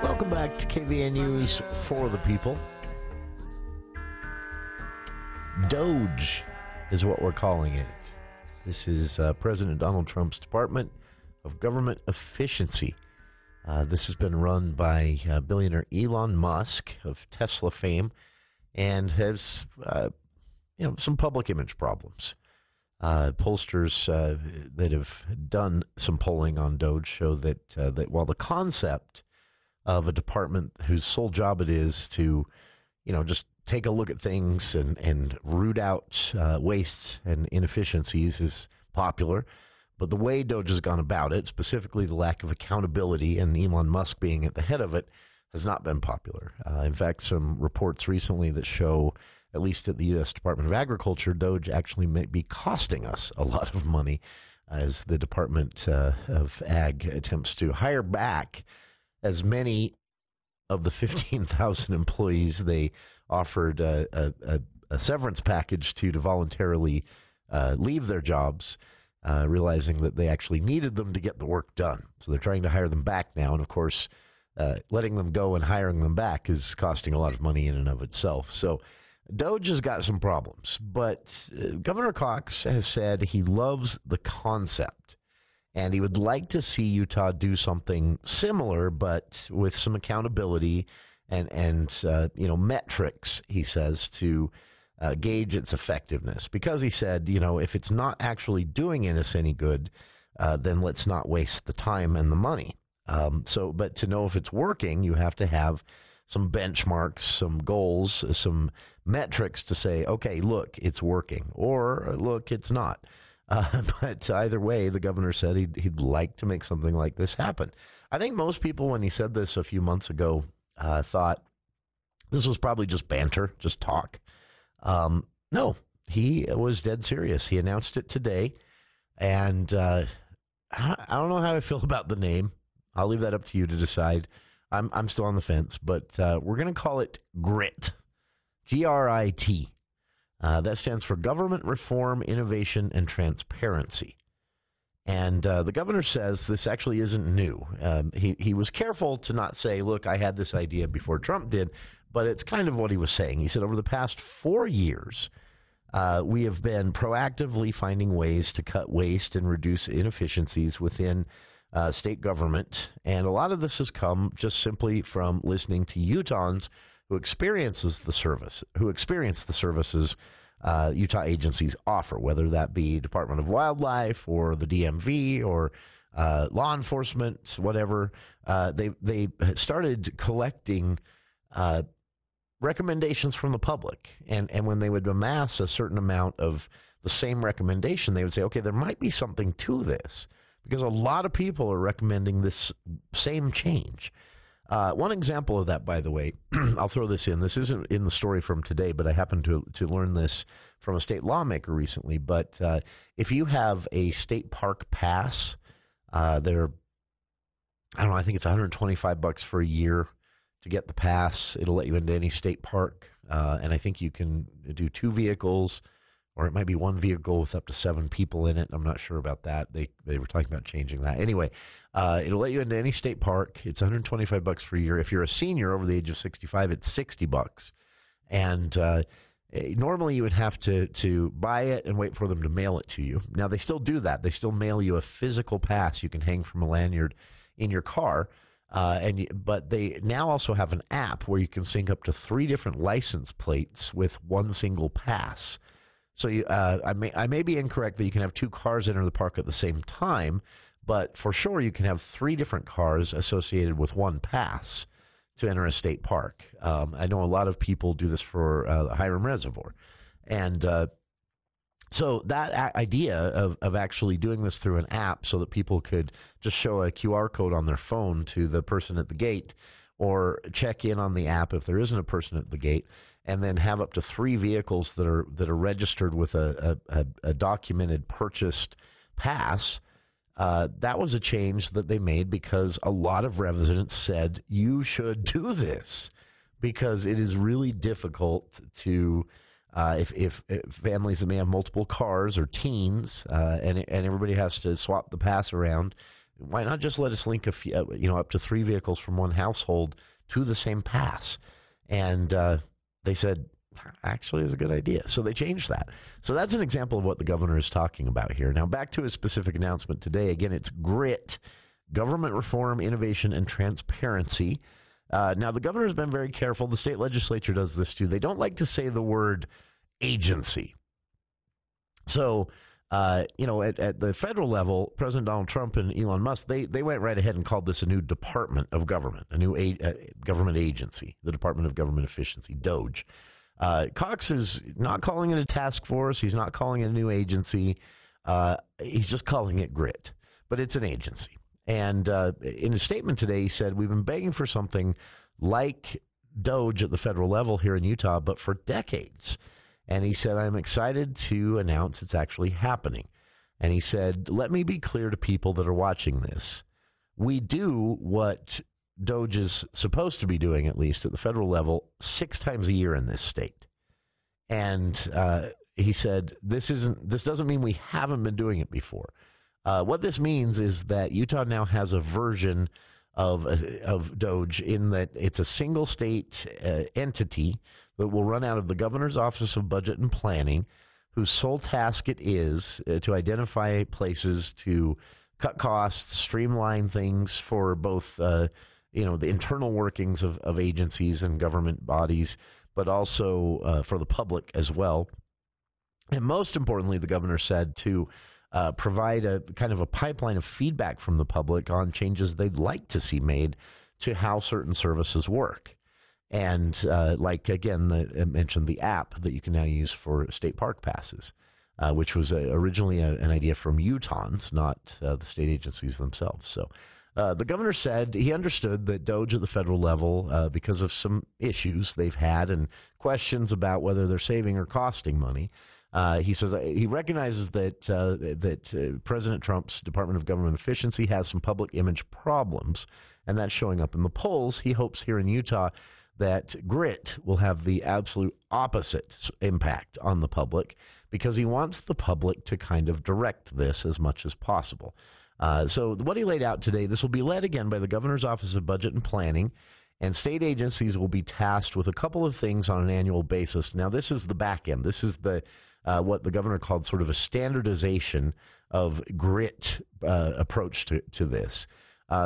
Welcome back to KVN News for the People. DOGE is what we're calling it. This is President Donald Trump's Department of Government Efficiency. This has been run by billionaire Elon Musk of Tesla fame and has some public image problems. Pollsters that have done some polling on DOGE show that while the concept of a department whose sole job it is to, just take a look at things and root out waste and inefficiencies is popular, but the way DOGE has gone about it, specifically the lack of accountability and Elon Musk being at the head of it, has not been popular. In fact, some reports recently that show, at least at the U.S. Department of Agriculture, DOGE actually may be costing us a lot of money as the Department of Ag attempts to hire back as many of the 15,000 employees they offered a severance package to voluntarily leave their jobs, realizing that they actually needed them to get the work done. So they're trying to hire them back now. And, of course, letting them go and hiring them back is costing a lot of money in and of itself. So DOGE has got some problems, but Governor Cox has said he loves the concept, and he would like to see Utah do something similar, but with some accountability and metrics, he says, to gauge its effectiveness. Because he said, if it's not actually doing us any good, then let's not waste the time and the money. But to know if it's working, you have to have some benchmarks, some goals, some metrics to say, okay, look, it's working, or look, it's not. But either way, the governor said he'd like to make something like this happen. I think most people, when he said this a few months ago, thought this was probably just banter, just talk. No, he was dead serious. He announced it today, and I don't know how I feel about the name. I'll leave that up to you to decide. I'm still on the fence, but we're going to call it GRIT, GRIT. That stands for Government Reform, Innovation, and Transparency. And the governor says this actually isn't new. He was careful to not say, look, I had this idea before Trump did, but it's kind of what he was saying. He said over the past 4 years, we have been proactively finding ways to cut waste and reduce inefficiencies within state government. And a lot of this has come just simply from listening to Utahns who experience the services Utah agencies offer, whether that be Department of Wildlife or the DMV or law enforcement, whatever. They started collecting recommendations from the public, and when they would amass a certain amount of the same recommendation, they would say, okay, there might be something to this, because a lot of people are recommending this same change. One example of that, by the way, I'll throw this in. This isn't in the story from today, but I happened to learn this from a state lawmaker recently. But if you have a state park pass, I think it's $125 for a year to get the pass. It'll let you into any state park, and I think you can do 2 vehicles, or it might be 1 vehicle with up to 7 people in it. I'm not sure about that. They were talking about changing that. Anyway, it'll let you into any state park. It's $125 for a year. If you're a senior over the age of 65, it's $60. And normally you would have to buy it and wait for them to mail it to you. Now, they still do that. They still mail you a physical pass you can hang from a lanyard in your car. But they now also have an app where you can sync up to 3 different license plates with one single pass. So I may be incorrect that you can have 2 cars enter the park at the same time, but for sure you can have 3 different cars associated with one pass to enter a state park. I know a lot of people do this for Hiram Reservoir. And so that idea of actually doing this through an app so that people could just show a QR code on their phone to the person at the gate, or check in on the app if there isn't a person at the gate, and then have up to 3 vehicles that are registered with a documented purchased pass. That was a change that they made because a lot of residents said you should do this, because it is really difficult to if families that may have multiple cars or teens and everybody has to swap the pass around. Why not just let us link up to 3 vehicles from one household to the same pass? And they said, actually, it's a good idea. So they changed that. So that's an example of what the governor is talking about here. Now, back to his specific announcement today. Again, it's GRIT, Government Reform, Innovation, and Transparency. Now, the governor has been very careful. The state legislature does this too. They don't like to say the word agency. So, at the federal level, President Donald Trump and Elon Musk, they went right ahead and called this a new department of government, a new government agency, the Department of Government Efficiency, DOGE. Cox is not calling it a task force. He's not calling it a new agency. He's just calling it GRIT, but it's an agency. And in his statement today, he said, we've been begging for something like DOGE at the federal level here in Utah, but for decades. And he said, I'm excited to announce it's actually happening. And he said, let me be clear to people that are watching this. We do what DOGE is supposed to be doing, at least at the federal level, 6 times a year in this state. And he said, this doesn't mean we haven't been doing it before. What this means is that Utah now has a version of DOGE in that it's a single state entity that will run out of the governor's Office of Budget and Planning, whose sole task it is to identify places to cut costs, streamline things for both the internal workings of agencies and government bodies, but also for the public as well. And most importantly, the governor said to provide a kind of a pipeline of feedback from the public on changes they'd like to see made to how certain services work. And I mentioned the app that you can now use for state park passes, which was originally an idea from Utahns, not the state agencies themselves. So the governor said he understood that DOGE at the federal level, because of some issues they've had and questions about whether they're saving or costing money, he says he recognizes that President Trump's Department of Government Efficiency has some public image problems, and that's showing up in the polls. He hopes here in Utah that GRIT will have the absolute opposite impact on the public, because he wants the public to kind of direct this as much as possible. So what he laid out today, this will be led again by the Governor's Office of Budget and Planning, and state agencies will be tasked with a couple of things on an annual basis. Now, this is the back end. This is the what the governor called sort of a standardization of GRIT approach to this.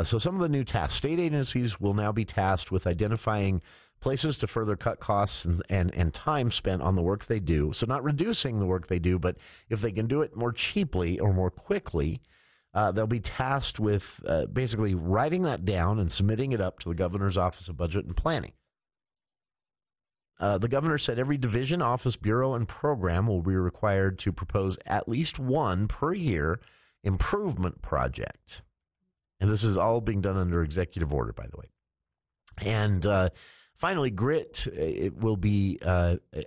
So some of the new tasks, state agencies will now be tasked with identifying places to further cut costs and time spent on the work they do. So not reducing the work they do, but if they can do it more cheaply or more quickly, they'll be tasked with basically writing that down and submitting it up to the governor's Office of Budget and Planning. The governor said every division, office, bureau, and program will be required to propose at least one per year improvement project. And this is all being done under executive order, by the way. And finally, GRIT it will be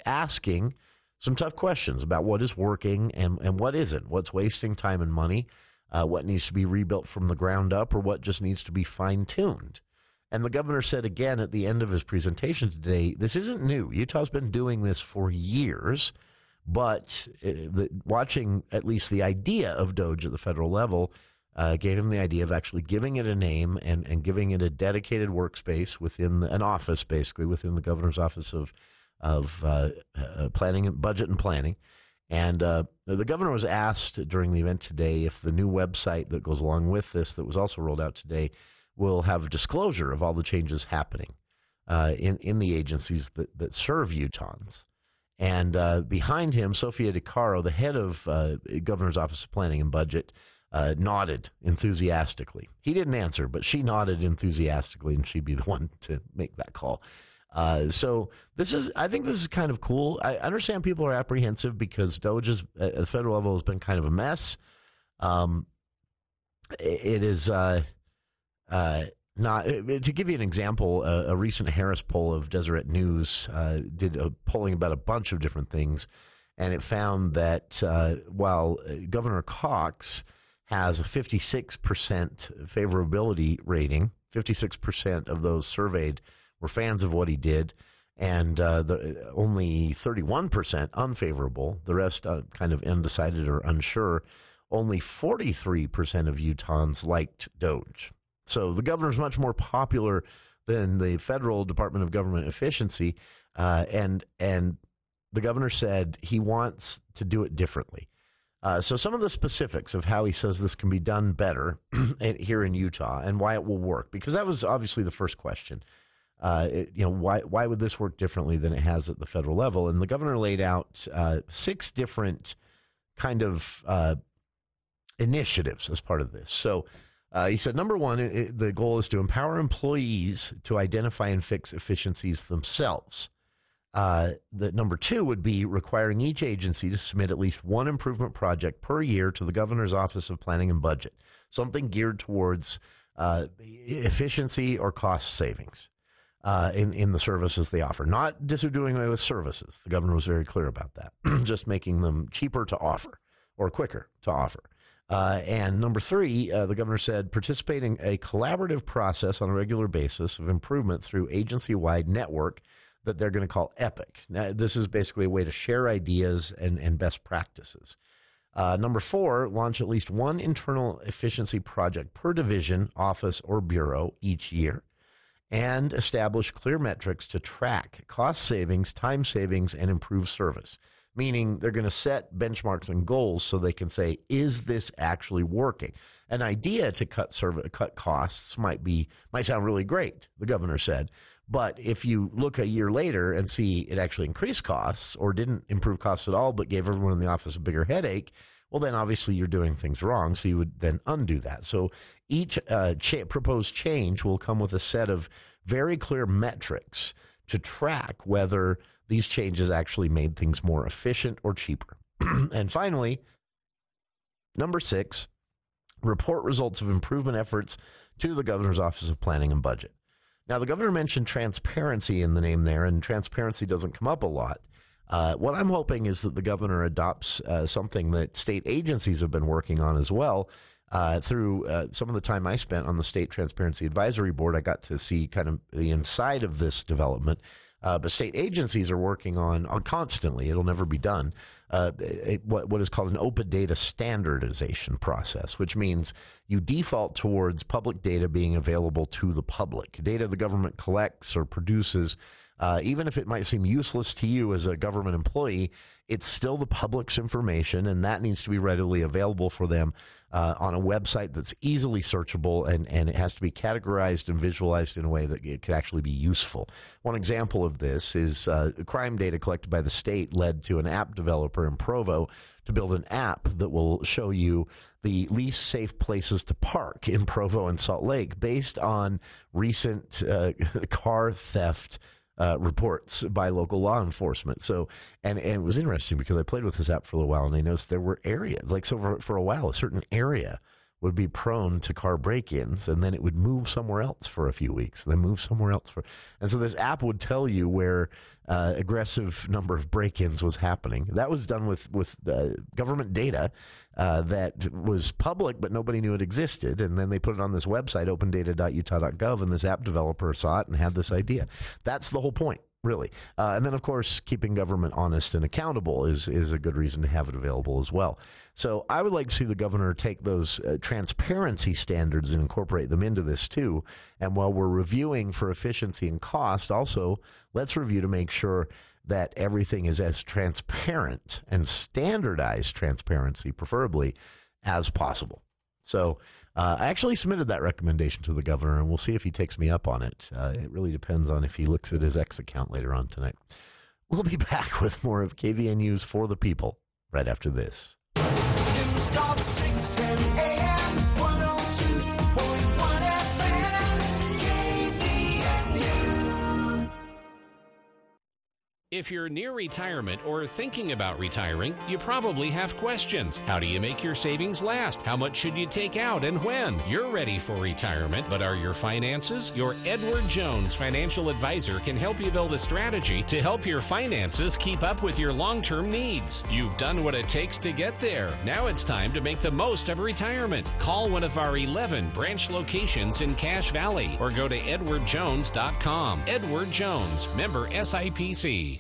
asking some tough questions about what is working and what isn't, what's wasting time and money, what needs to be rebuilt from the ground up, or what just needs to be fine-tuned. And the governor said again at the end of his presentation today, this isn't new. Utah's been doing this for years, but watching at least the idea of DOGE at the federal level gave him the idea of actually giving it a name and giving it a dedicated workspace within an office, basically, within the governor's office of planning and budget and planning. And the governor was asked during the event today if the new website that goes along with this that was also rolled out today will have disclosure of all the changes happening in the agencies that serve Utahns. And behind him, Sophia DeCaro, the head of Governor's Office of Planning and Budget, nodded enthusiastically. He didn't answer, but she nodded enthusiastically, and she'd be the one to make that call. So I think this is kind of cool. I understand people are apprehensive because DOGE at the federal level has been kind of a mess. It is not, to give you an example, a recent Harris poll of Deseret News did a polling about a bunch of different things, and it found that while Governor Cox has a 56% favorability rating, 56% of those surveyed were fans of what he did, and only 31% unfavorable. The rest kind of undecided or unsure. Only 43% of Utahns liked DOGE. So the governor's much more popular than the federal Department of Government Efficiency, and the governor said he wants to do it differently. So some of the specifics of how he says this can be done better here in Utah and why it will work, because that was obviously the first question. Why would this work differently than it has at the federal level? And the governor laid out 6 different kind of initiatives as part of this. So he said, number one, the goal is to empower employees to identify and fix efficiencies themselves. The number 2 would be requiring each agency to submit at least one improvement project per year to the governor's Office of Planning and Budget, something geared towards efficiency or cost savings in the services they offer. Not just doing away with services. The governor was very clear about that. Just making them cheaper to offer or quicker to offer. And number 3, the governor said, participating in a collaborative process on a regular basis of improvement through agency-wide network that they're going to call EPIC. Now, this is basically a way to share ideas and best practices. Number 4, launch at least one internal efficiency project per division, office, or bureau each year, and establish clear metrics to track cost savings, time savings, and improve service. Meaning they're going to set benchmarks and goals so they can say, is this actually working? An idea to cut costs might sound really great, the governor said. But if you look a year later and see it actually increased costs or didn't improve costs at all but gave everyone in the office a bigger headache, well, then obviously you're doing things wrong, so you would then undo that. So each proposed change will come with a set of very clear metrics to track whether these changes actually made things more efficient or cheaper. And finally, number 6, report results of improvement efforts to the governor's Office of Planning and Budget. Now, the governor mentioned transparency in the name there, and transparency doesn't come up a lot. What I'm hoping is that the governor adopts something that state agencies have been working on as well. Through some of the time I spent on the State Transparency Advisory Board, I got to see kind of the inside of this development. But state agencies are working on constantly, it'll never be done, what is called an open data standardization process, which means you default towards public data being available to the public. Data the government collects or produces Even if it might seem useless to you as a government employee, it's still the public's information, and that needs to be readily available for them on a website that's easily searchable, and it has to be categorized and visualized in a way that it could actually be useful. One example of this is crime data collected by the state led to an app developer in Provo to build an app that will show you the least safe places to park in Provo and Salt Lake based on recent car theft reports by local law enforcement. So, and it was interesting because I played with this app for a little while, and I noticed there were areas, like, so for a while, a certain area would be prone to car break-ins, and then it would move somewhere else for a few weeks, and then move somewhere else and so this app would tell you where aggressive number of break-ins was happening. That was done with government data that was public, but nobody knew it existed, and then they put it on this website, opendata.utah.gov, and this app developer saw it and had this idea. That's the whole point, really. And then, of course, keeping government honest and accountable is a good reason to have it available as well. So I would like to see the governor take those transparency standards and incorporate them into this, too. And while we're reviewing for efficiency and cost, also, let's review to make sure that everything is as transparent and standardized transparency, preferably, as possible. So I actually submitted that recommendation to the governor, and we'll see if he takes me up on it. It really depends on if he looks at his X account later on tonight. We'll be back with more of KVNU's For the People right after this. News Talk 610 AM, 102.1 FM, KVNU. If you're near retirement or thinking about retiring, you probably have questions. How do you make your savings last? How much should you take out and when? You're ready for retirement, but are your finances? Your Edward Jones financial advisor can help you build a strategy to help your finances keep up with your long-term needs. You've done what it takes to get there. Now it's time to make the most of retirement. Call one of our 11 branch locations in Cache Valley or go to edwardjones.com. Edward Jones, member SIPC.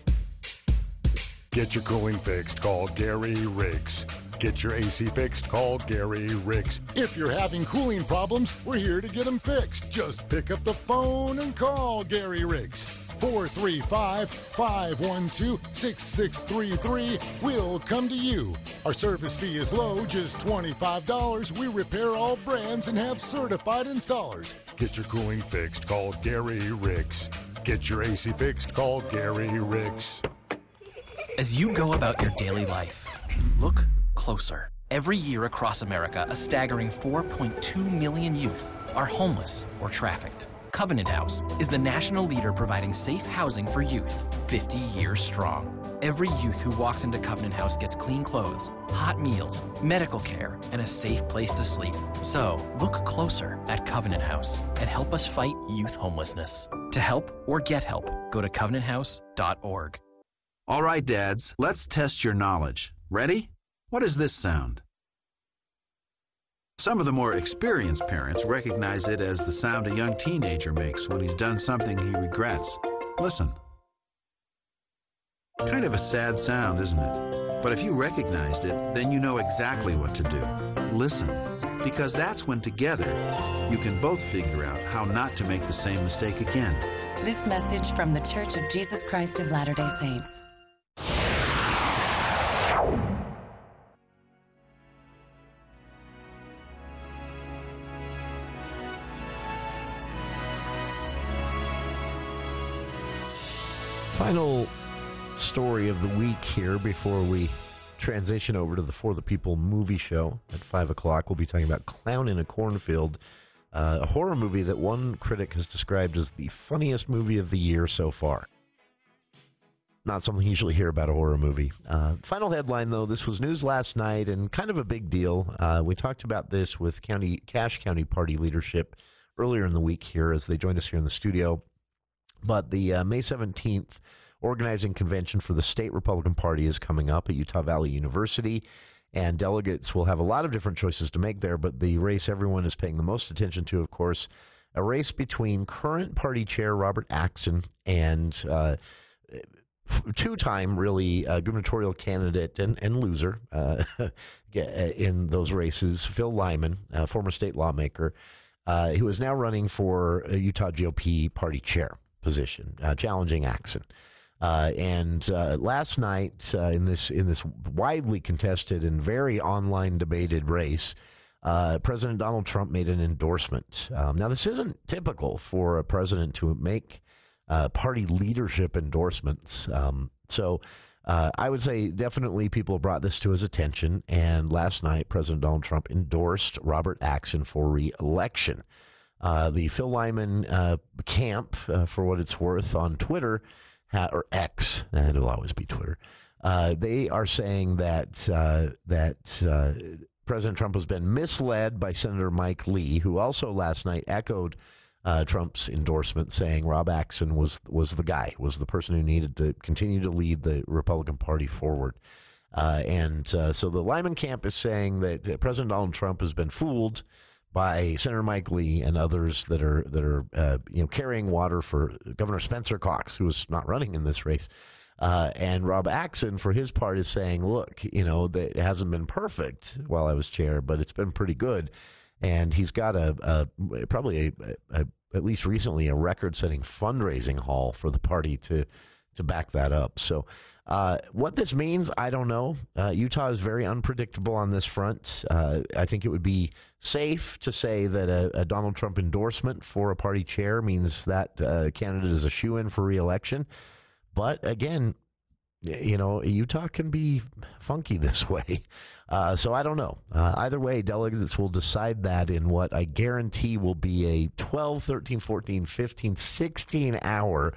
Get your cooling fixed, call Gary Riggs. Get your AC fixed, call Gary Riggs. If you're having cooling problems, we're here to get them fixed. Just pick up the phone and call Gary Riggs. 435-512-6633. We'll come to you. Our service fee is low, just $25. We repair all brands and have certified installers. Get your cooling fixed, call Gary Riggs. Get your AC fixed, call Gary Riggs. As you go about your daily life, look closer. Every year across America, a staggering 4.2 million youth are homeless or trafficked. Covenant House is the national leader providing safe housing for youth, 50 years strong. Every youth who walks into Covenant House gets clean clothes, hot meals, medical care, and a safe place to sleep. So, look closer at Covenant House and help us fight youth homelessness. To help or get help, go to covenanthouse.org. All right, dads, let's test your knowledge. Ready? What does this sound? Some of the more experienced parents recognize it as the sound a young teenager makes when he's done something he regrets. Listen. Kind of a sad sound, isn't it? But if you recognized it, then you know exactly what to do. Listen. Because that's when together you can both figure out how not to make the same mistake again. This message from the Church of Jesus Christ of Latter-day Saints. Final story of the week here before we transition over to the For the People movie show at 5 o'clock. We'll be talking about Clown in a Cornfield, a horror movie that one critic has described as the funniest movie of the year so far. Not something you usually hear about a horror movie. Final headline, though, this was news last night and kind of a big deal. We talked about this with Cache County Party leadership earlier in the week here as they joined us here in the studio. But the May 17th organizing convention for the state Republican Party is coming up at Utah Valley University, and delegates will have a lot of different choices to make there, but the race everyone is paying the most attention to, of course, a race between current party chair Robert Axson and two-time, really, gubernatorial candidate and loser in those races, Phil Lyman, former state lawmaker, who is now running for a Utah GOP party chair position, challenging Axson. And last night, in this widely contested and very online debated race, President Donald Trump made an endorsement. Now, this isn't typical for a president to make party leadership endorsements. So I would say definitely people brought this to his attention. And last night, President Donald Trump endorsed Robert Axson for re-election. The Phil Lyman camp, for what it's worth, on Twitter, or X, it'll always be Twitter, they are saying that President Trump has been misled by Senator Mike Lee, who also last night echoed Trump's endorsement, saying Rob Axson was the guy, was the person who needed to continue to lead the Republican Party forward. So the Lyman camp is saying that President Donald Trump has been fooled by Senator Mike Lee and others that are carrying water for Governor Spencer Cox, who is not running in this race. And Rob Axson, for his part, is saying, look, that it hasn't been perfect while I was chair, but it's been pretty good. And he's got probably at least recently, a record-setting fundraising haul for the party to back that up. So what this means, I don't know. Utah is very unpredictable on this front. I think it would be safe to say that a Donald Trump endorsement for a party chair means that candidate is a shoo-in for re-election. But again, Utah can be funky this way. So I don't know. Either way, delegates will decide that in what I guarantee will be a 12, 13, 14, 15, 16-hour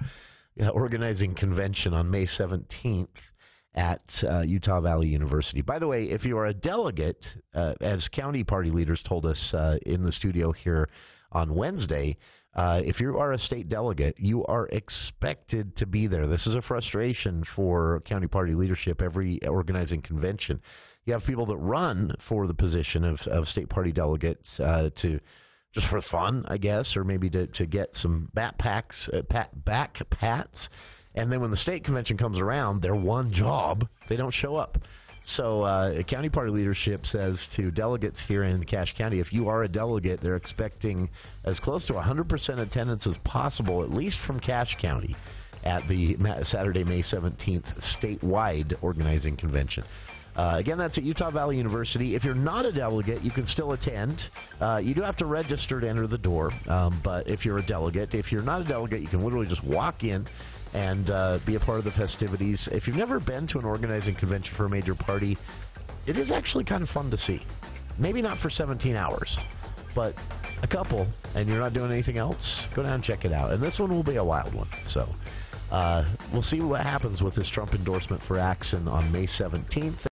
organizing convention on May 17th at Utah Valley University. By the way, if you are a delegate, as county party leaders told us in the studio here on Wednesday, if you are a state delegate, you are expected to be there. This is a frustration for county party leadership every organizing convention. You have people that run for the position of state party delegates to just for fun, I guess, or maybe to get some back pats. And then when the state convention comes around, their one job, they don't show up. So county party leadership says to delegates here in Cache County, if you are a delegate, they're expecting as close to 100% attendance as possible, at least from Cache County, at the Saturday, May 17th statewide organizing convention. Again, that's at Utah Valley University. If you're not a delegate, you can still attend. You do have to register to enter the door, but if you're a delegate, if you're not a delegate, you can literally just walk in and be a part of the festivities. If you've never been to an organizing convention for a major party, it is actually kind of fun to see. Maybe not for 17 hours, but a couple, and you're not doing anything else, go down and check it out. And this one will be a wild one. So we'll see what happens with this Trump endorsement for Axson on May 17th.